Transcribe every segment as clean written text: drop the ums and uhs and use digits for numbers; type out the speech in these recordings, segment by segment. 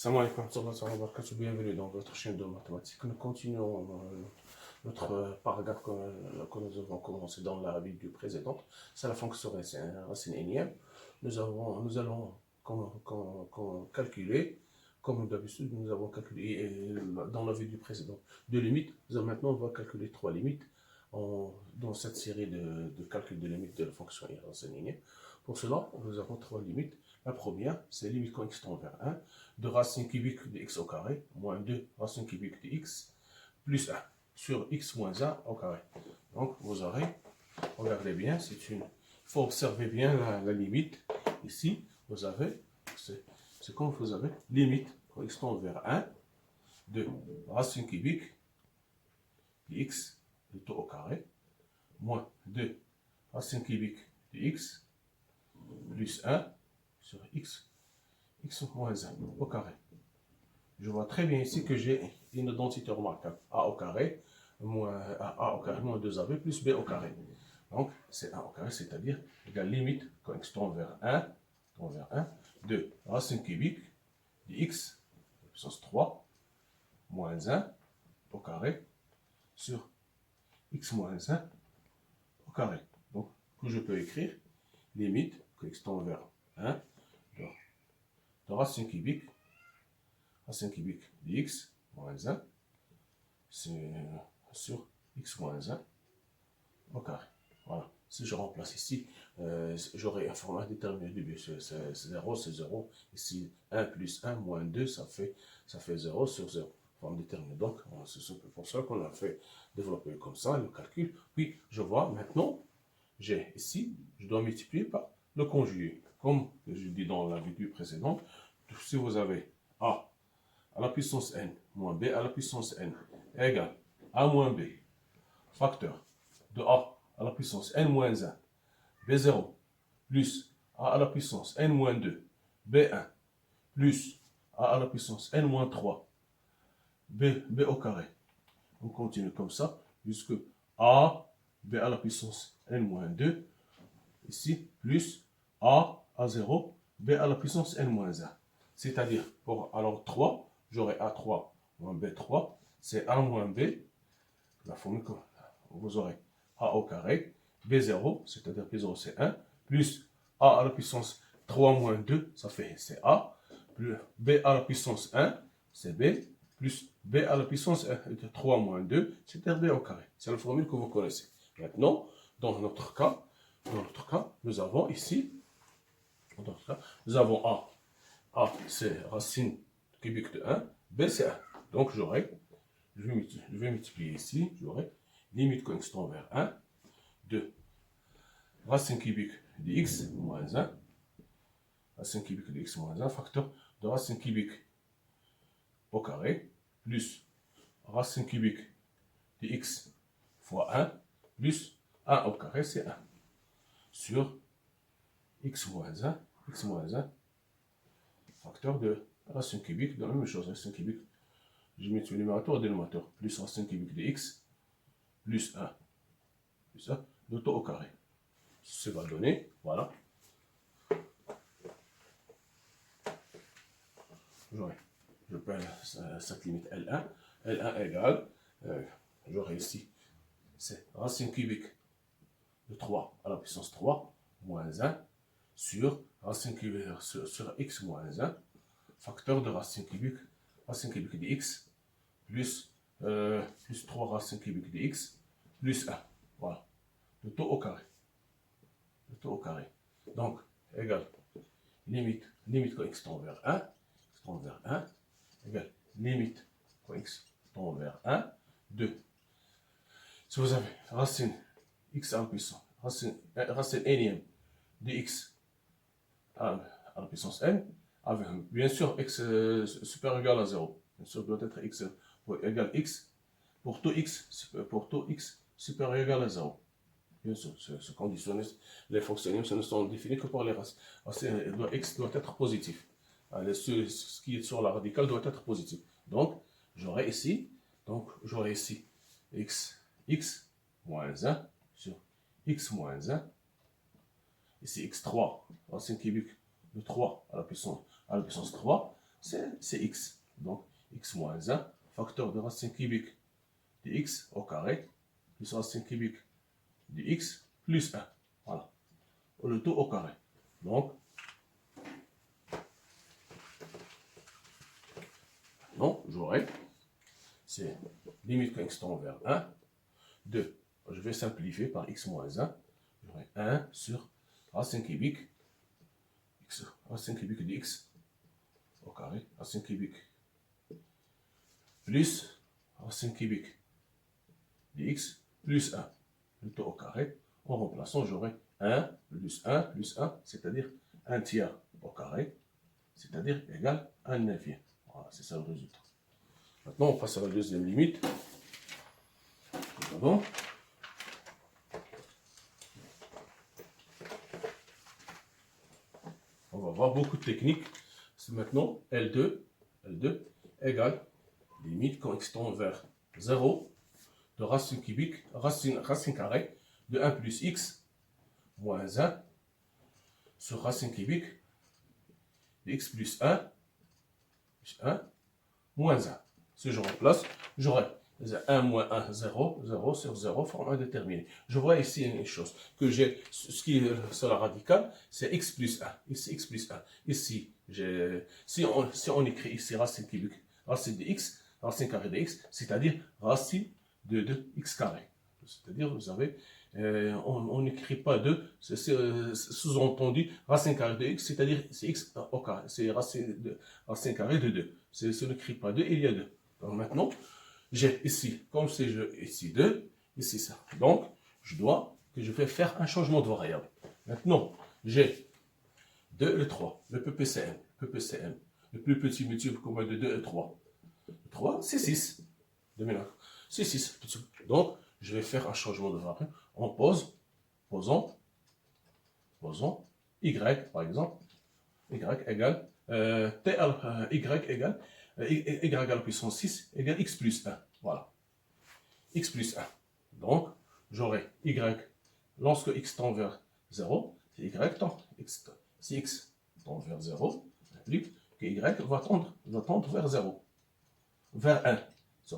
Salam alaikum wa rahmatullahi wa barakatuh. Bienvenue dans votre chaîne de mathématiques. Nous continuons notre paragraphe que nous avons commencé dans la vidéo précédente. C'est la fonction racine énième. Nous allons calculer, comme d'habitude, nous avons calculé dans la vidéo précédente deux limites. Maintenant, on va calculer trois limites dans cette série de calcul de limites de la fonction racine énième. Pour cela, nous avons trois limites. La première, c'est limite quand x tend vers 1 de racine cubique de x au carré moins 2 racine cubique de x plus 1 sur x moins 1 au carré. Donc vous aurez, regardez bien, il faut observer bien la limite. Ici, vous avez, c'est comme vous avez limite quand x tend vers 1 de racine cubique de x de tout au carré moins 2 racine cubique de x plus 1 sur x moins 1 au carré. Je vois très bien ici que j'ai une identité remarquable. A au carré moins 2AB plus B au carré. Donc, c'est 1 au carré, c'est-à-dire égale limite quand x tend vers 1, de racine cubique de x, puissance 3, moins 1 au carré sur x moins 1 au carré. Donc, que je peux écrire limite quand x tend vers 1 de racine cubique de x moins 1 sur x moins 1 au carré. Voilà. Si je remplace ici, j'aurai un format déterminé du but. C'est 0, c'est 0. Ici, 1 plus 1 moins 2, ça fait 0 sur 0. Forme déterminée. Donc, c'est pour ça qu'on a fait développer comme ça le calcul. Puis, je vois maintenant, j'ai ici, je dois multiplier par le conjugué. Comme je dis dans la vidéo précédente, si vous avez a à la puissance n moins b à la puissance n égale a moins b, facteur de a à la puissance n moins 1, b0, plus a à la puissance n moins 2, b1, plus a à la puissance n moins 3, b au carré. On continue comme ça, jusque a, b à la puissance n moins 2, ici, plus a à 0, b à la puissance n moins 1. C'est-à-dire, pour alors 3, j'aurai A3 moins B3, c'est A moins B, la formule que vous aurez A au carré, B0, c'est-à-dire B0 c'est 1, plus A à la puissance 3 moins 2, ça fait c'est A, plus B à la puissance 1, c'est B, plus B à la puissance 3 moins 2, c'est-à-dire B au carré. C'est la formule que vous connaissez. Maintenant, dans notre cas, nous avons ici, nous avons A. A, c'est racine cubique de 1, B, c'est 1. Donc, je vais multiplier ici, j'aurai limite quand x tend vers 1 de racine cubique de x moins 1, racine cubique de x moins 1, facteur de racine cubique au carré, plus racine cubique de x fois 1, plus 1 au carré, c'est 1, sur x moins 1, facteur de racine cubique de la même chose, racine cubique, je mets le numérateur et le dénominateur, plus racine cubique de x, plus 1, de tout au carré. Ça va donner, voilà. Je perds cette limite L1. L1 égale, j'aurai ici, c'est racine cubique de 3 à la puissance 3, moins 1, sur racine cubique sur x moins 1, facteur de racine cubique de x, plus 3 racine cubique de x, plus 1. Voilà. Le tout au carré. Donc, égal, limite quand x tend vers 1, égale limite quand x tend vers 1, 2. Si vous avez racine x à la puissance, racine énième de x à la puissance n, avec bien sûr x supérieur ou égal à 0. Bien sûr, doit être x égale x pour tout x supérieur ou égal à 0. Bien sûr, ce conditionné, les fonctionnements ne sont définis que par les racines. X doit être positif. Ce qui est sur la radicale doit être positif. Donc, j'aurai ici x moins 1 sur x moins 1. Ici, x3, racine cubique de 3 à la puissance 3, c'est x. Donc, x moins 1, facteur de racine cubique de x au carré, plus racine cubique de x plus 1. Voilà. Le tout au carré. Donc, non, j'aurai, c'est limite quand x tend vers 1, 2. Je vais simplifier par x moins 1. J'aurai 1 sur racine cubique, x, racine cubique de x au carré, racine cubique, plus racine cubique de x plus 1. Le tout au carré. En remplaçant, j'aurai 1 plus 1, c'est-à-dire 1 tiers au carré, c'est-à-dire égal à 1 neuvième. Voilà, c'est ça le résultat. Maintenant, on passe à la deuxième limite. Bon. On va voir beaucoup de techniques. C'est maintenant L2 égale limite quand x tend vers 0 de racine cubique, racine carrée de 1 plus x moins 1 sur racine cubique de x plus 1 moins 1. Si je remplace, j'aurai 1 moins 1, 0, 0 sur 0, forme indéterminée. Je vois ici une chose, que j'ai, ce qui est sur la radicale, c'est x plus 1. Ici, x plus 1. Ici, si on écrit ici racine cubique, racine de x, racine carrée de x, c'est-à-dire racine de x carré. C'est-à-dire, vous avez, on n'écrit pas 2, c'est sous-entendu racine carrée de x, c'est-à-dire c'est x au carré, c'est racine carrée de 2. Ce n'écrit pas 2, il y a 2. Donc maintenant, j'ai ici, comme c'est ici 2, ici ça. Donc, je vais faire un changement de variable. Maintenant, j'ai 2 et 3, le PPCM, le plus petit multiple commun de 2 et 3. 3, c'est 6. C'est 6. Donc, je vais faire un changement de variable. On posons y, par exemple, y égale, y égale, y à la puissance 6 égale x plus 1. Voilà. X plus 1. Donc, j'aurai y, lorsque x tend vers 0, c'est y tend, si x tend vers 0, ça implique que y va tendre vers 0, vers 1. Je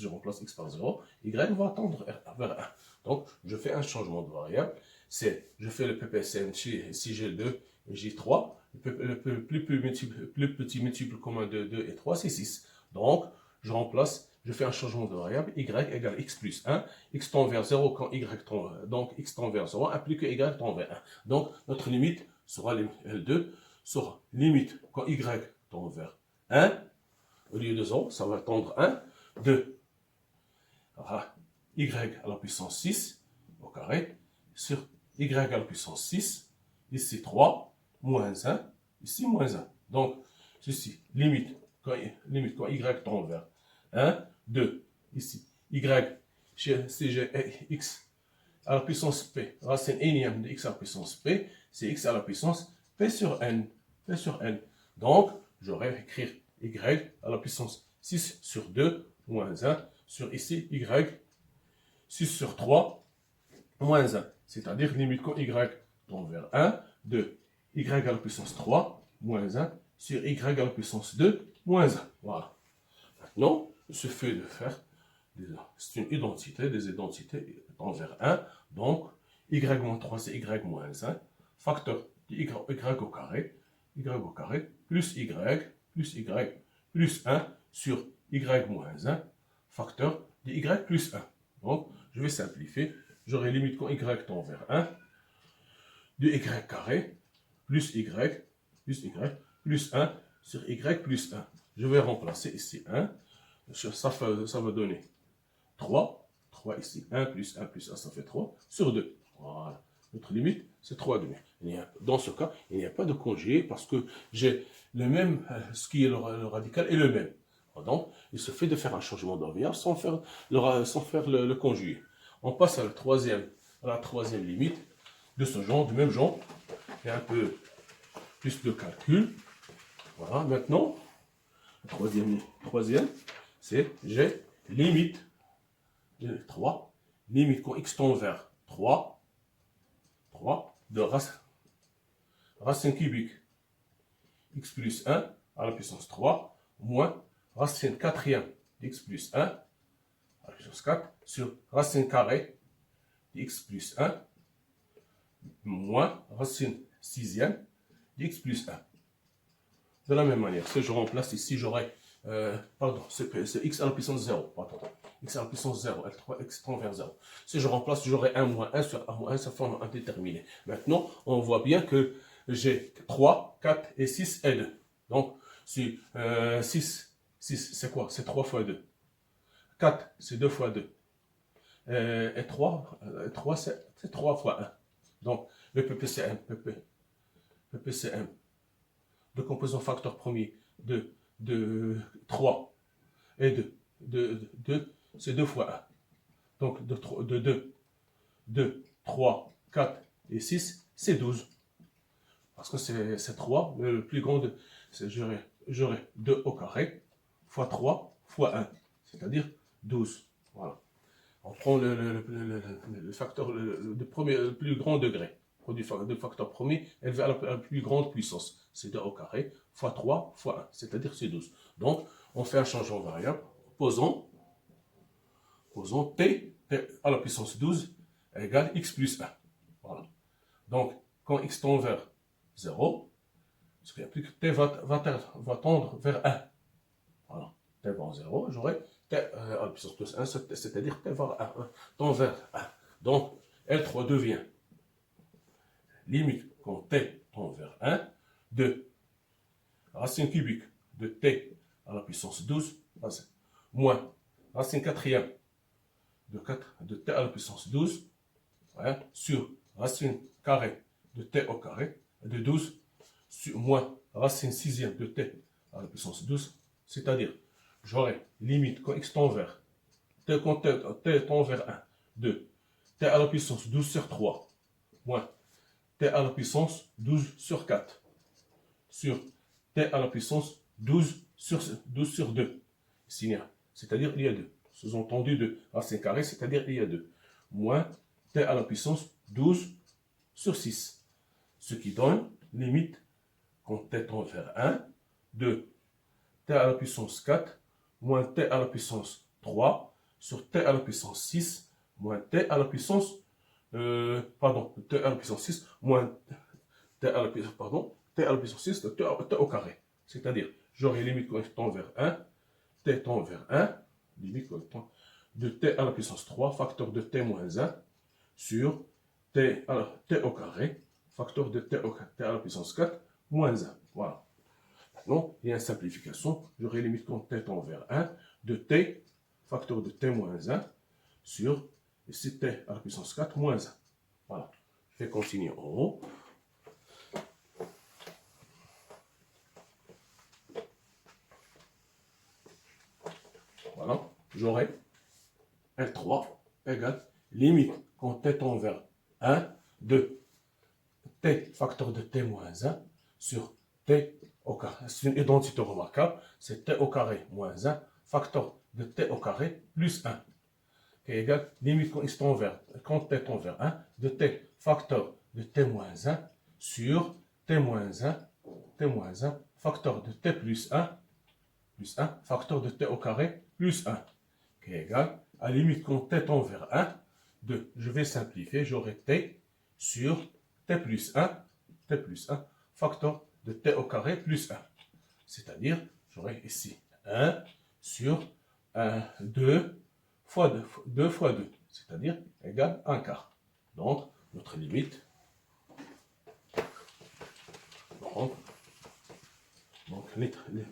remplace x par 0, y va tendre vers 1. Donc, je fais un changement de variable. Je fais le PPCM si j'ai 2 et j'ai 3. Le plus petit multiple commun de 2 et 3, c'est 6. Donc, je fais un changement de variable, y égale x plus 1, x tend vers 0 quand y tend, donc x tend vers 0, implique que y tend vers 1. Donc, notre limite sera L2, sera limite quand y tend vers 1, au lieu de 0, ça va tendre 1, 2, y à la puissance 6 au carré, sur y à la puissance 6, ici 3, moins 1, ici moins 1. Donc, ceci, limite quand y tend vers 1, 2, ici, y, si j'ai x à la puissance p, racine énième de x à la puissance p, c'est x à la puissance p sur n. Donc, j'aurais écrire y à la puissance 6 sur 2, moins 1, sur ici, y, 6 sur 3, moins 1. C'est-à-dire, limite quand y tend vers 1, 2, y à la puissance 3, moins 1, sur y à la puissance 2, moins 1. Voilà. Maintenant, il suffit de faire, c'est une identité, des identités tend vers 1. Donc, y moins 3, c'est y moins 1. Facteur de y au carré, plus y plus 1 sur y moins 1, facteur de y plus 1. Donc, je vais simplifier. J'aurai limite quand y tend vers 1, de y carré, plus y plus 1 sur y plus 1. Je vais remplacer ici 1. Ça va donner 3. 3 ici. 1 plus 1 plus 1, ça fait 3 sur 2. Voilà. Notre limite, c'est 3,5. Dans ce cas, il n'y a pas de conjugué parce que j'ai le même, ce qui est le radical est le même. Donc, il se fait de faire un changement de variable sans faire le conjugué. On passe à la troisième limite de ce genre, du même genre. Il y a un peu plus de calcul. Voilà, maintenant, troisième, c'est j'ai limite de 3, limite quand x tend vers 3 de racine cubique x plus 1 à la puissance 3 moins racine quatrième d'x plus 1 à la puissance 4 sur racine carrée d'x plus 1 moins racine sixième d'x plus 1. De la même manière, si je remplace ici, j'aurai, c'est x à la puissance 0, pardon, x à la puissance 0, L3, x tend vers 0. Si je remplace, j'aurai 1 moins 1 sur 1 moins 1, ça forme indéterminé. Maintenant, on voit bien que j'ai 3, 4 et 6 et 2. Donc, si 6, c'est quoi? C'est 3 fois 2. 4, c'est 2 fois 2. Et 3 c'est 3 fois 1. Donc, le PPCM, PPCM, de composants facteurs premiers de 3 et de 2, c'est 2 fois 1. Donc, de 2, 3, 4 et 6, c'est 12. Parce que c'est 3, le plus grand, j'aurai 2 au carré, fois 3, fois 1, c'est-à-dire 12. Voilà. On prend le facteur, le plus grand degré du facteur premier élevé à la plus grande puissance. C'est 2 au carré, fois 3, fois 1, c'est-à-dire c'est 12. Donc, on fait un changement variable, posons t à la puissance 12 égale x plus 1. Voilà. Donc, quand x tend vers 0, ce qui implique que t va tendre vers 1. Voilà. T va 0, j'aurai t à la puissance plus 1, c'est-à-dire t va tend vers 1. Donc, L3 devient limite quand t tend vers 1 de racine cubique de t à la puissance 12 moins racine quatrième de t à la puissance 12 sur racine carrée de t au carré de 12 moins racine sixième de t à la puissance 12, c'est-à-dire j'aurai limite quand x tend vers t quand t tend vers 1 de t à la puissance 12 sur 3 moins t à la puissance 12 sur 4 sur t à la puissance 12 sur 2. C'est-à-dire il y a 2. Sous-entendu de racine carrée, c'est-à-dire il y a 2. Moins t à la puissance 12 sur 6. Ce qui donne limite quand t tend vers 1 de t à la puissance 4 moins t à la puissance 3 sur t à la puissance 6 moins t à la puissance t à la puissance 6 moins t à la puissance 6 de t au carré. C'est-à-dire, j'aurai limite quand t tend vers 1, t tend vers 1, limite quand t de t à la puissance 3, facteur de t moins 1, sur t au carré, facteur de t à la puissance 4, moins 1. Voilà. Maintenant, il y a une simplification. J'aurai limite quand t tend vers 1, de t, facteur de t moins 1, sur ici t à la puissance 4, moins 1. Voilà. Je vais continuer en haut. Voilà, j'aurai L3 égale limite quand t tend vers 1 de t facteur de t moins 1 sur t au carré. C'est une identité remarquable, c'est t au carré moins 1 facteur de t au carré plus 1 qui est égal limite quand t tend vers 1 de t facteur de t moins 1 sur t moins 1 facteur de t plus 1 facteur de t au carré plus 1 qui est égal à limite quand t tend vers 1 de, je vais simplifier, j'aurai t sur t plus 1 facteur de t au carré plus 1. C'est-à-dire, j'aurai ici 1 sur 2 fois 2, c'est-à-dire égal 1 quart. Donc, notre limite,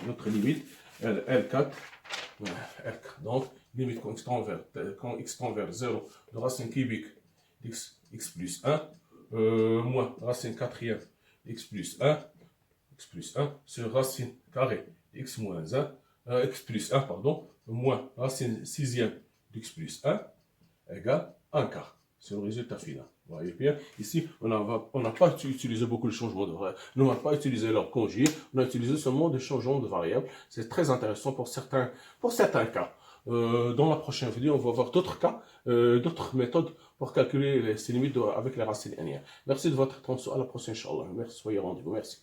notre limite, L4, donc, limite quand x tend vers 0 de racine cubique d'x plus 1, moins racine quatrième x plus 1 sur racine carrée x moins 1, x plus 1, pardon, moins racine sixième d'x plus 1 égale 1 quart. C'est le résultat final. Vous voyez bien, ici, on n'a pas utilisé beaucoup de changements de variables, on n'a pas utilisé leur conjugué, on a utilisé seulement des changements de variables. C'est très intéressant pour certains cas. Dans la prochaine vidéo, on va voir d'autres cas, d'autres méthodes pour calculer ces limites avec les racines linéaires. Merci de votre attention. À la prochaine, Inch'Allah. Merci, soyez rendez-vous. Merci.